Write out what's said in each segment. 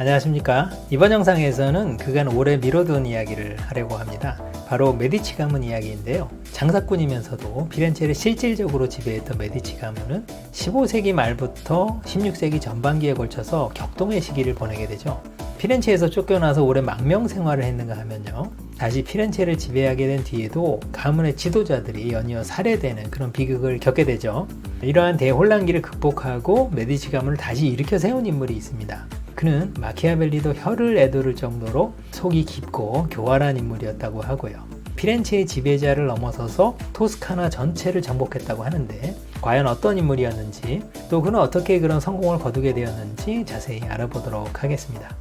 안녕하십니까. 이번 영상에서는 그간 오래 미뤄둔 이야기를 하려고 합니다. 바로 메디치 가문 이야기인데요. 장사꾼이면서도 피렌체를 실질적으로 지배했던 메디치 가문은 15세기 말부터 16세기 전반기에 걸쳐서 격동의 시기를 보내게 되죠. 피렌체에서 쫓겨나서 오래 망명 생활을 했는가 하면요, 다시 피렌체를 지배하게 된 뒤에도 가문의 지도자들이 연이어 살해되는 그런 비극을 겪게 되죠. 이러한 대혼란기를 극복하고 메디치 가문을 다시 일으켜 세운 인물이 있습니다. 그는 마키아벨리도 혀를 애도를 정도로 속이 깊고 교활한 인물이었다고 하고요. 피렌체의 지배자를 넘어서서 토스카나 전체를 정복했다고 하는데, 과연 어떤 인물이었는지, 또 그는 어떻게 그런 성공을 거두게 되었는지 자세히 알아보도록 하겠습니다.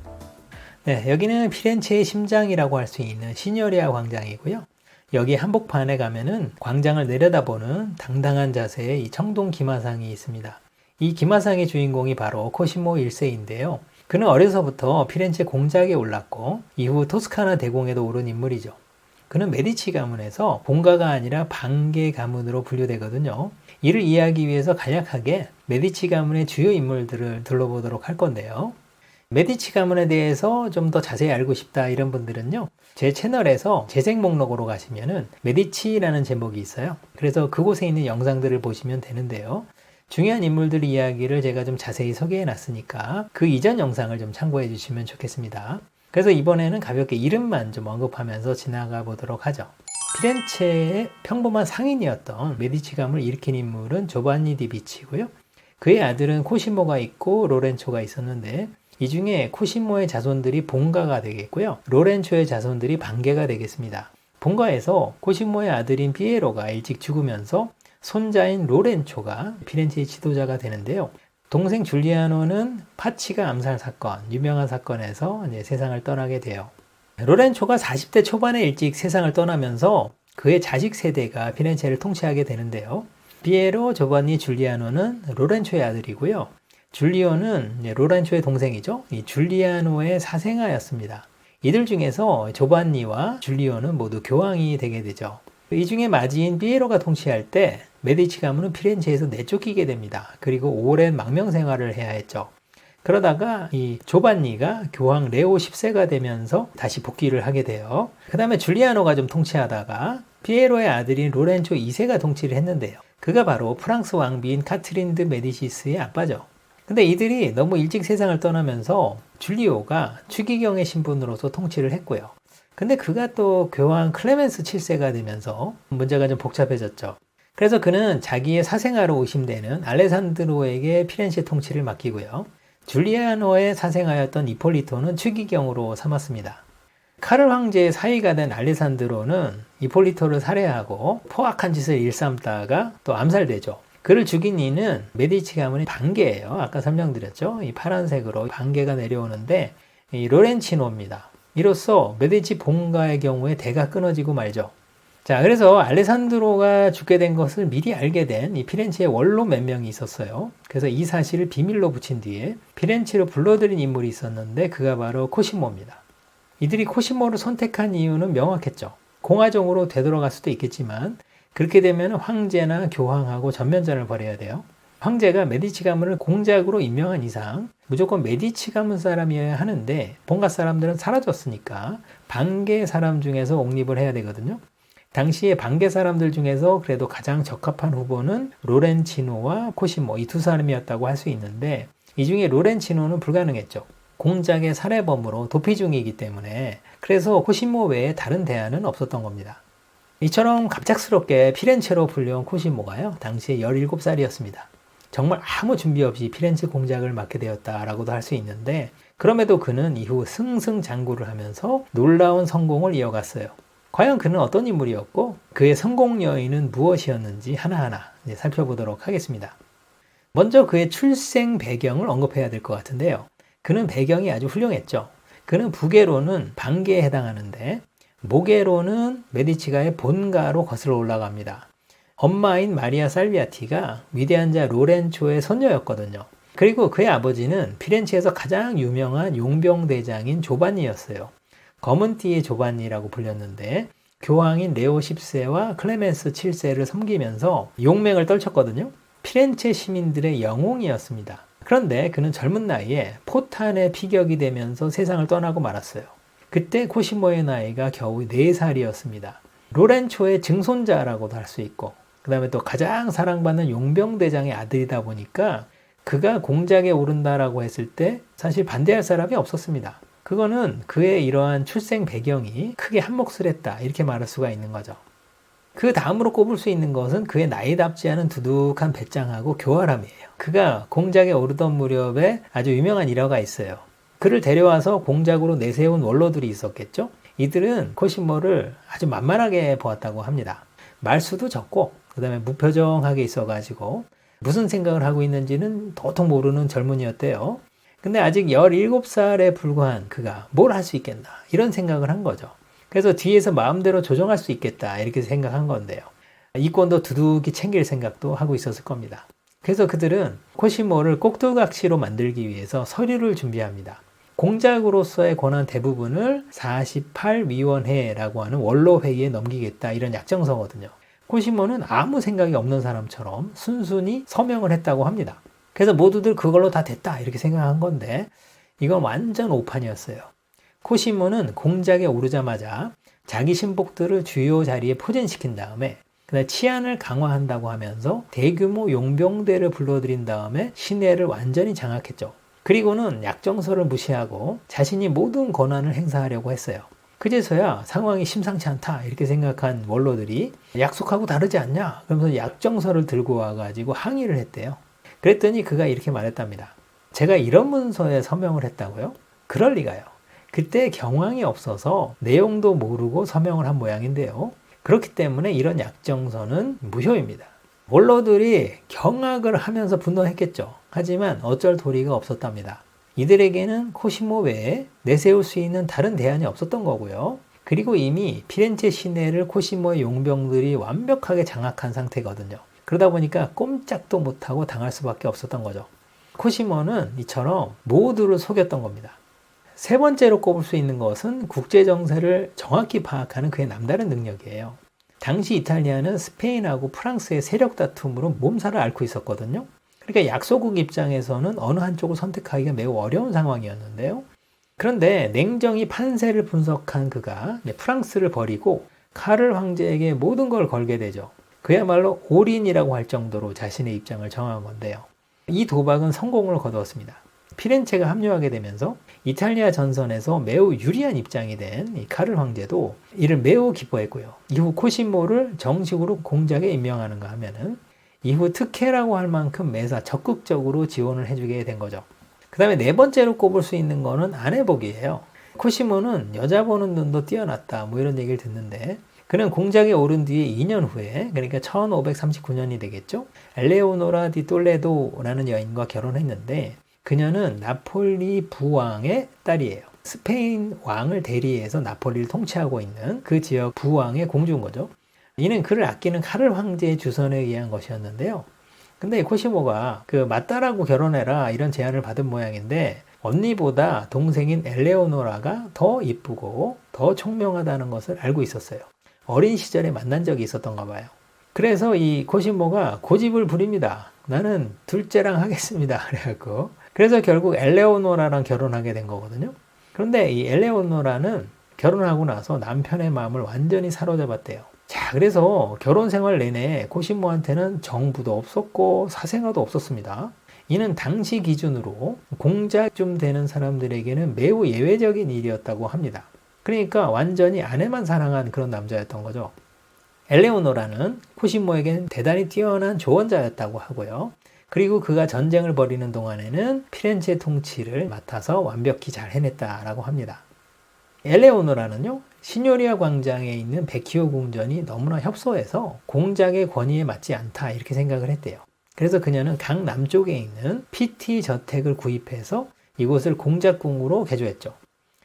네, 여기는 피렌체의 심장이라고 할 수 있는 시녀리아 광장이고요. 여기 한복판에 가면은 광장을 내려다보는 당당한 자세의 이 청동 기마상이 있습니다. 이 기마상의 주인공이 바로 코시모 1세인데요. 그는 어려서부터 피렌체 공작에 올랐고 이후 토스카나 대공에도 오른 인물이죠. 그는 메디치 가문에서 본가가 아니라 반개 가문으로 분류되거든요. 이를 이해하기 위해서 간략하게 메디치 가문의 주요 인물들을 둘러보도록 할 건데요. 메디치 가문에 대해서 좀 더 자세히 알고 싶다 이런 분들은요, 제 채널에서 재생 목록으로 가시면은 메디치라는 제목이 있어요. 그래서 그곳에 있는 영상들을 보시면 되는데요. 중요한 인물들 이야기를 제가 좀 자세히 소개해 놨으니까 그 이전 영상을 좀 참고해 주시면 좋겠습니다. 그래서 이번에는 가볍게 이름만 좀 언급하면서 지나가 보도록 하죠. 피렌체의 평범한 상인이었던 메디치 가문을 일으킨 인물은 조반니 디 비치고요. 그의 아들은 코시모가 있고 로렌초가 있었는데, 이 중에 코시모의 자손들이 본가가 되겠고요, 로렌초의 자손들이 반개가 되겠습니다. 본가에서 코시모의 아들인 피에로가 일찍 죽으면서 손자인 로렌초가 피렌체의 지도자가 되는데요. 동생 줄리아노는 파치가 암살 사건, 유명한 사건에서 이제 세상을 떠나게 돼요. 로렌초가 40대 초반에 일찍 세상을 떠나면서 그의 자식 세대가 피렌체를 통치하게 되는데요. 피에로, 조반니, 줄리아노는 로렌초의 아들이고요. 줄리오는 로렌초의 동생이죠. 이 줄리아노의 사생아였습니다. 이들 중에서 조반니와 줄리오는 모두 교황이 되게 되죠. 이 중에 마지인 피에로가 통치할 때 메디치 가문은 피렌체에서 내쫓기게 됩니다. 그리고 오랜 망명 생활을 해야 했죠. 그러다가 이 조반니가 교황 레오 10세가 되면서 다시 복귀를 하게 돼요. 그 다음에 줄리아노가 좀 통치하다가 피에로의 아들인 로렌초 2세가 통치를 했는데요. 그가 바로 프랑스 왕비인 카트린 드 메디시스의 아빠죠. 근데 이들이 너무 일찍 세상을 떠나면서 줄리오가 추기경의 신분으로서 통치를 했고요. 근데 그가 또 교황 클레멘스 7세가 되면서 문제가 좀 복잡해졌죠. 그래서 그는 자기의 사생아로 의심되는 알레산드로에게 피렌체 통치를 맡기고요. 줄리아노의 사생아였던 이폴리토는 추기경으로 삼았습니다. 카를 황제의 사위가 된 알레산드로는 이폴리토를 살해하고 포악한 짓을 일삼다가 또 암살되죠. 그를 죽인 이는 메디치 가문의 반개예요. 아까 설명드렸죠. 이 파란색으로 반개가 내려오는데 이 로렌치노입니다. 이로써 메디치 본가의 경우에 대가 끊어지고 말죠. 자, 그래서 알레산드로가 죽게 된 것을 미리 알게 된 이 피렌체의 원로 몇 명이 있었어요. 그래서 이 사실을 비밀로 붙인 뒤에 피렌체로 불러들인 인물이 있었는데, 그가 바로 코시모입니다. 이들이 코시모를 선택한 이유는 명확했죠. 공화정으로 되돌아갈 수도 있겠지만 그렇게 되면 황제나 교황하고 전면전을 벌여야 돼요. 황제가 메디치 가문을 공작으로 임명한 이상 무조건 메디치 가문 사람이어야 하는데, 본가 사람들은 사라졌으니까 반개 사람 중에서 옹립을 해야 되거든요. 당시에 반개 사람들 중에서 그래도 가장 적합한 후보는 로렌치노와 코시모, 이 두 사람이었다고 할 수 있는데, 이 중에 로렌치노는 불가능했죠. 공작의 살해범으로 도피 중이기 때문에. 그래서 코시모 외에 다른 대안은 없었던 겁니다. 이처럼 갑작스럽게 피렌체로 불려온 코시모가요, 당시에 17살이었습니다. 정말 아무 준비 없이 피렌체 공작을 맡게 되었다라고도 할 수 있는데, 그럼에도 그는 이후 승승장구를 하면서 놀라운 성공을 이어갔어요. 과연 그는 어떤 인물이었고 그의 성공 요인은 무엇이었는지 하나하나 이제 살펴보도록 하겠습니다. 먼저 그의 출생 배경을 언급해야 될 것 같은데요. 그는 배경이 아주 훌륭했죠. 그는 부계로는 반개에 해당하는데, 모계로는 메디치가의 본가로 거슬러 올라갑니다. 엄마인 마리아 살비아티가 위대한 자 로렌초의 손녀였거든요. 그리고 그의 아버지는 피렌체에서 가장 유명한 용병대장인 조반니였어요. 검은띠의 조반니라고 불렸는데, 교황인 레오 10세와 클레멘스 7세를 섬기면서 용맹을 떨쳤거든요. 피렌체 시민들의 영웅이었습니다. 그런데 그는 젊은 나이에 포탄에 피격이 되면서 세상을 떠나고 말았어요. 그때 코시모의 나이가 겨우 4살이었습니다. 로렌초의 증손자라고도 할 수 있고, 그 다음에 또 가장 사랑받는 용병대장의 아들이다 보니까 그가 공작에 오른다라고 했을 때 사실 반대할 사람이 없었습니다. 그거는 그의 이러한 출생 배경이 크게 한몫을 했다, 이렇게 말할 수가 있는 거죠. 그 다음으로 꼽을 수 있는 것은 그의 나이답지 않은 두둑한 배짱하고 교활함이에요. 그가 공작에 오르던 무렵에 아주 유명한 일화가 있어요. 그를 데려와서 공작으로 내세운 원로들이 있었겠죠. 이들은 코시모를 아주 만만하게 보았다고 합니다. 말수도 적고 그 다음에 무표정하게 있어가지고 무슨 생각을 하고 있는지는 도통 모르는 젊은이였대요. 근데 아직 17살에 불과한 그가 뭘 할 수 있겠나, 이런 생각을 한 거죠. 그래서 뒤에서 마음대로 조정할 수 있겠다, 이렇게 생각한 건데요. 이권도 두둑이 챙길 생각도 하고 있었을 겁니다. 그래서 그들은 코시모를 꼭두각시로 만들기 위해서 서류를 준비합니다. 공작으로서의 권한 대부분을 48위원회라고 하는 원로회의에 넘기겠다, 이런 약정서거든요. 코시모는 아무 생각이 없는 사람처럼 순순히 서명을 했다고 합니다. 그래서 모두들 그걸로 다 됐다, 이렇게 생각한 건데 이건 완전 오판이었어요. 코시모는 공작에 오르자마자 자기 신복들을 주요 자리에 포진시킨 다음에 그다음에 치안을 강화한다고 하면서 대규모 용병대를 불러들인 다음에 시내를 완전히 장악했죠. 그리고는 약정서를 무시하고 자신이 모든 권한을 행사하려고 했어요. 그제서야 상황이 심상치 않다, 이렇게 생각한 원로들이 약속하고 다르지 않냐, 그러면서 약정서를 들고 와가지고 항의를 했대요. 그랬더니 그가 이렇게 말했답니다. 제가 이런 문서에 서명을 했다고요? 그럴 리가요. 그때 경황이 없어서 내용도 모르고 서명을 한 모양인데요. 그렇기 때문에 이런 약정서는 무효입니다. 원로들이 경악을 하면서 분노했겠죠. 하지만 어쩔 도리가 없었답니다. 이들에게는 코시모 외에 내세울 수 있는 다른 대안이 없었던 거고요. 그리고 이미 피렌체 시내를 코시모의 용병들이 완벽하게 장악한 상태거든요. 그러다 보니까 꼼짝도 못하고 당할 수밖에 없었던 거죠. 코시모는 이처럼 모두를 속였던 겁니다. 세 번째로 꼽을 수 있는 것은 국제 정세를 정확히 파악하는 그의 남다른 능력이에요. 당시 이탈리아는 스페인하고 프랑스의 세력 다툼으로 몸살을 앓고 있었거든요. 그러니까 약소국 입장에서는 어느 한쪽을 선택하기가 매우 어려운 상황이었는데요. 그런데 냉정히 판세를 분석한 그가 프랑스를 버리고 카를 황제에게 모든 걸 걸게 되죠. 그야말로 올인이라고 할 정도로 자신의 입장을 정한 건데요. 이 도박은 성공을 거두었습니다. 피렌체가 합류하게 되면서 이탈리아 전선에서 매우 유리한 입장이 된 이 카를 황제도 이를 매우 기뻐했고요. 이후 코시모를 정식으로 공작에 임명하는가 하면은 이후 특혜라고 할 만큼 매사 적극적으로 지원을 해주게 된 거죠. 그 다음에 네 번째로 꼽을 수 있는 거는 아내복이에요. 코시모는 여자 보는 눈도 뛰어났다, 이런 얘기를 듣는데 그는 공작에 오른 뒤에 2년 후에, 그러니까 1539년이 되겠죠. 엘레오노라 디 톨레도라는 여인과 결혼했는데 그녀는 나폴리 부왕의 딸이에요. 스페인 왕을 대리해서 나폴리를 통치하고 있는 그 지역 부왕의 공주인 거죠. 이는 그를 아끼는 카를 황제의 주선에 의한 것이었는데요. 근데 코시모가 그 맞딸하고 결혼해라, 이런 제안을 받은 모양인데 언니보다 동생인 엘레오노라가 더 이쁘고 더 총명하다는 것을 알고 있었어요. 어린 시절에 만난 적이 있었던가 봐요. 그래서 이 코시모가 고집을 부립니다. 나는 둘째랑 하겠습니다. 그래갖고 그래서 결국 엘레오노라랑 결혼하게 된 거거든요. 그런데 이 엘레오노라는 결혼하고 나서 남편의 마음을 완전히 사로잡았대요. 자, 그래서 결혼 생활 내내 코시모한테는 정부도 없었고 사생아도 없었습니다. 이는 당시 기준으로 공작쯤 되는 사람들에게는 매우 예외적인 일이었다고 합니다. 그러니까 완전히 아내만 사랑한 그런 남자였던 거죠. 엘레오노라는 코시모에게는 대단히 뛰어난 조언자였다고 하고요. 그리고 그가 전쟁을 벌이는 동안에는 피렌체 통치를 맡아서 완벽히 잘 해냈다라고 합니다. 엘레오노라는요, 시뇨리아 광장에 있는 베키오 궁전이 너무나 협소해서 공작의 권위에 맞지 않다, 이렇게 생각을 했대요. 그래서 그녀는 강 남쪽에 있는 피티 저택을 구입해서 이곳을 공작궁으로 개조했죠.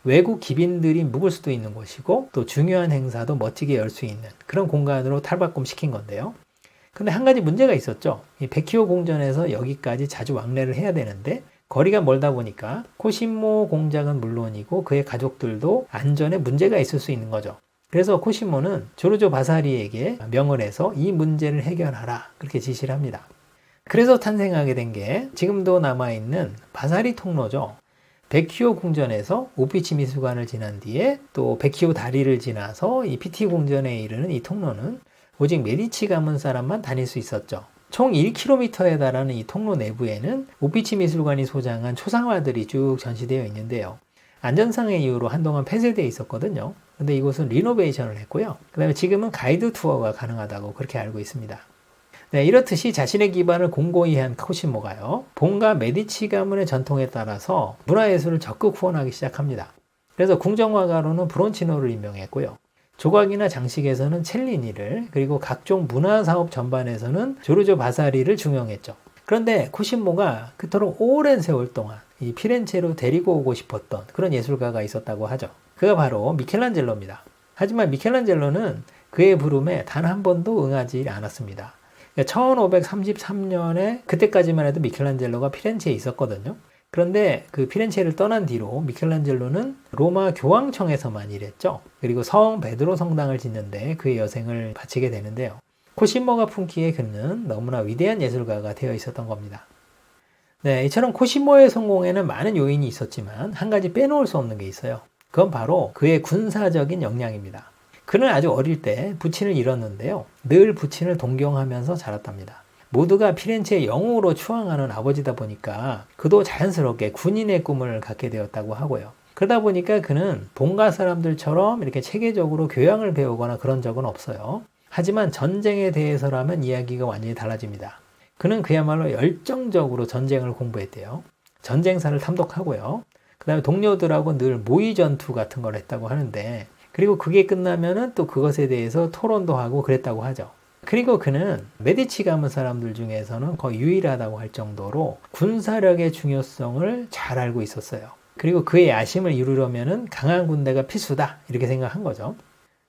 외국 기빈들이 묵을 수도 있는 곳이고 또 중요한 행사도 멋지게 열 수 있는 그런 공간으로 탈바꿈시킨 건데요. 근데 한 가지 문제가 있었죠. 이 베키오 궁전에서 여기까지 자주 왕래를 해야 되는데 거리가 멀다 보니까 코시모 공작은 물론이고 그의 가족들도 안전에 문제가 있을 수 있는 거죠. 그래서 코시모는 조르조 바사리에게 명을 해서 이 문제를 해결하라, 그렇게 지시를 합니다. 그래서 탄생하게 된 게 지금도 남아있는 바사리 통로죠. 백희호 궁전에서 오피치 미술관을 지난 뒤에 또 백희호 다리를 지나서 이 피티 궁전에 이르는 이 통로는 오직 메디치 가문 사람만 다닐 수 있었죠. 총 1km에 달하는 이 통로 내부에는 오피치 미술관이 소장한 초상화들이 쭉 전시되어 있는데요. 안전상의 이유로 한동안 폐쇄되어 있었거든요. 근데 이곳은 리노베이션을 했고요. 그 다음에 지금은 가이드 투어가 가능하다고 그렇게 알고 있습니다. 네, 이렇듯이 자신의 기반을 공고히 한 코시모가요, 본가 메디치 가문의 전통에 따라서 문화예술을 적극 후원하기 시작합니다. 그래서 궁정화가로는 브론치노를 임명했고요. 조각이나 장식에서는 첼리니를, 그리고 각종 문화사업 전반에서는 조르조 바사리를 중용했죠. 그런데 코시모가 그토록 오랜 세월 동안 이 피렌체로 데리고 오고 싶었던 그런 예술가가 있었다고 하죠. 그가 바로 미켈란젤로입니다. 하지만 미켈란젤로는 그의 부름에 단 한 번도 응하지 않았습니다. 1533년에 그때까지만 해도 미켈란젤로가 피렌체에 있었거든요. 그런데 그 피렌체를 떠난 뒤로 미켈란젤로는 로마 교황청에서만 일했죠. 그리고 성 베드로 성당을 짓는데 그의 여생을 바치게 되는데요. 코시모가 품기에 그는 너무나 위대한 예술가가 되어 있었던 겁니다. 네, 이처럼 코시모의 성공에는 많은 요인이 있었지만 한 가지 빼놓을 수 없는 게 있어요. 그건 바로 그의 군사적인 역량입니다. 그는 아주 어릴 때 부친을 잃었는데요. 늘 부친을 동경하면서 자랐답니다. 모두가 피렌체의 영웅으로 추앙하는 아버지다 보니까 그도 자연스럽게 군인의 꿈을 갖게 되었다고 하고요. 그러다 보니까 그는 본가 사람들처럼 이렇게 체계적으로 교양을 배우거나 그런 적은 없어요. 하지만 전쟁에 대해서라면 이야기가 완전히 달라집니다. 그는 그야말로 열정적으로 전쟁을 공부했대요. 전쟁사를 탐독하고요. 그 다음에 동료들하고 늘 모의 전투 같은 걸 했다고 하는데, 그리고 그게 끝나면은 또 그것에 대해서 토론도 하고 그랬다고 하죠. 그리고 그는 메디치 가문 사람들 중에서는 거의 유일하다고 할 정도로 군사력의 중요성을 잘 알고 있었어요. 그리고 그의 야심을 이루려면은 강한 군대가 필수다, 이렇게 생각한 거죠.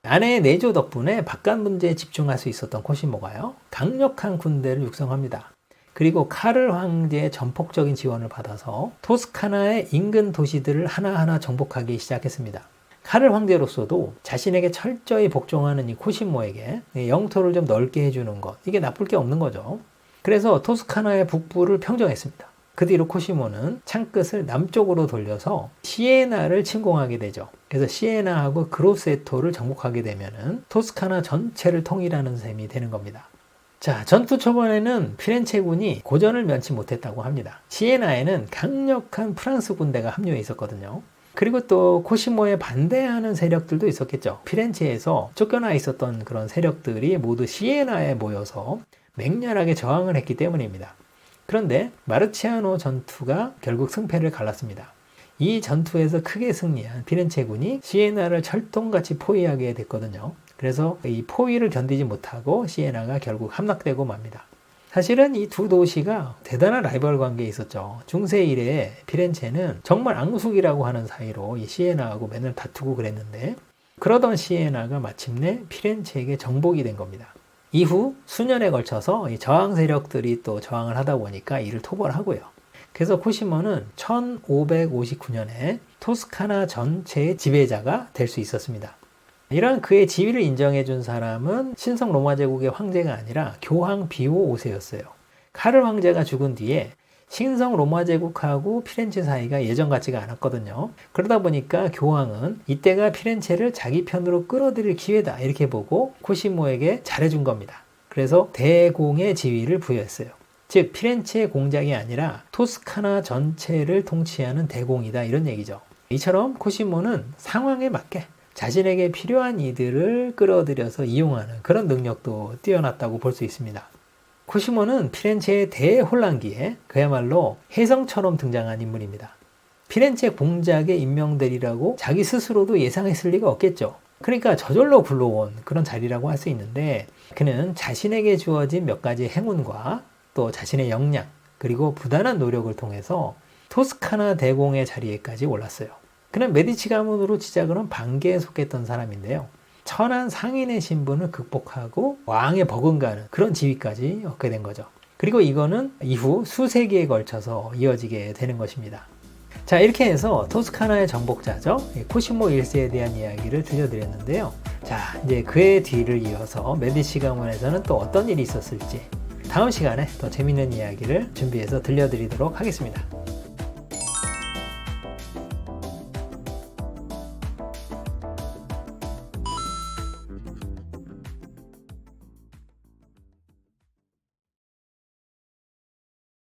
아내의 내조 덕분에 바깥 문제에 집중할 수 있었던 코시모가요, 강력한 군대를 육성합니다. 그리고 카를 황제의 전폭적인 지원을 받아서 토스카나의 인근 도시들을 하나하나 정복하기 시작했습니다. 카를 황제로서도 자신에게 철저히 복종하는 이 코시모에게 영토를 좀 넓게 해주는 것, 이게 나쁠 게 없는 거죠. 그래서 토스카나의 북부를 평정했습니다. 그 뒤로 코시모는 창끝을 남쪽으로 돌려서 시에나를 침공하게 되죠. 그래서 시에나하고 그로세토를 정복하게 되면은 토스카나 전체를 통일하는 셈이 되는 겁니다. 자, 전투 초반에는 피렌체군이 고전을 면치 못했다고 합니다. 시에나에는 강력한 프랑스 군대가 합류해 있었거든요. 그리고 또 코시모에 반대하는 세력들도 있었겠죠. 피렌체에서 쫓겨나 있었던 그런 세력들이 모두 시에나에 모여서 맹렬하게 저항을 했기 때문입니다. 그런데 마르치아노 전투가 결국 승패를 갈랐습니다. 이 전투에서 크게 승리한 피렌체군이 시에나를 철통같이 포위하게 됐거든요. 그래서 이 포위를 견디지 못하고 시에나가 결국 함락되고 맙니다. 사실은 이 두 도시가 대단한 라이벌 관계에 있었죠. 중세 이래 피렌체는 정말 앙숙이라고 하는 사이로 이 시에나하고 맨날 다투고 그랬는데, 그러던 시에나가 마침내 피렌체에게 정복이 된 겁니다. 이후 수년에 걸쳐서 이 저항 세력들이 또 저항을 하다 보니까 이를 토벌하고요. 그래서 코시모는 1559년에 토스카나 전체의 지배자가 될 수 있었습니다. 이런 그의 지위를 인정해준 사람은 신성 로마 제국의 황제가 아니라 교황 비오 5세였어요. 카를 황제가 죽은 뒤에 신성 로마 제국하고 피렌체 사이가 예전 같지가 않았거든요. 그러다 보니까 교황은 이때가 피렌체를 자기 편으로 끌어들일 기회다, 이렇게 보고 코시모에게 잘해준 겁니다. 그래서 대공의 지위를 부여했어요. 즉 피렌체 공작이 아니라 토스카나 전체를 통치하는 대공이다, 이런 얘기죠. 이처럼 코시모는 상황에 맞게 자신에게 필요한 이들을 끌어들여서 이용하는 그런 능력도 뛰어났다고 볼 수 있습니다. 코시모는 피렌체의 대혼란기에 그야말로 혜성처럼 등장한 인물입니다. 피렌체 공작에 임명되리라고 자기 스스로도 예상했을 리가 없겠죠. 그러니까 저절로 굴러온 그런 자리라고 할 수 있는데, 그는 자신에게 주어진 몇 가지 행운과 또 자신의 역량, 그리고 부단한 노력을 통해서 토스카나 대공의 자리에까지 올랐어요. 그는 메디치 가문으로 시작을 한 반계에 속했던 사람인데요. 천한 상인의 신분을 극복하고 왕에 버금가는 그런 지위까지 얻게 된 거죠. 그리고 이거는 이후 수세기에 걸쳐서 이어지게 되는 것입니다. 자, 이렇게 해서 토스카나의 정복자죠, 코시모 1세에 대한 이야기를 들려드렸는데요. 자, 이제 그의 뒤를 이어서 메디치 가문에서는 또 어떤 일이 있었을지 다음 시간에 더 재밌는 이야기를 준비해서 들려드리도록 하겠습니다.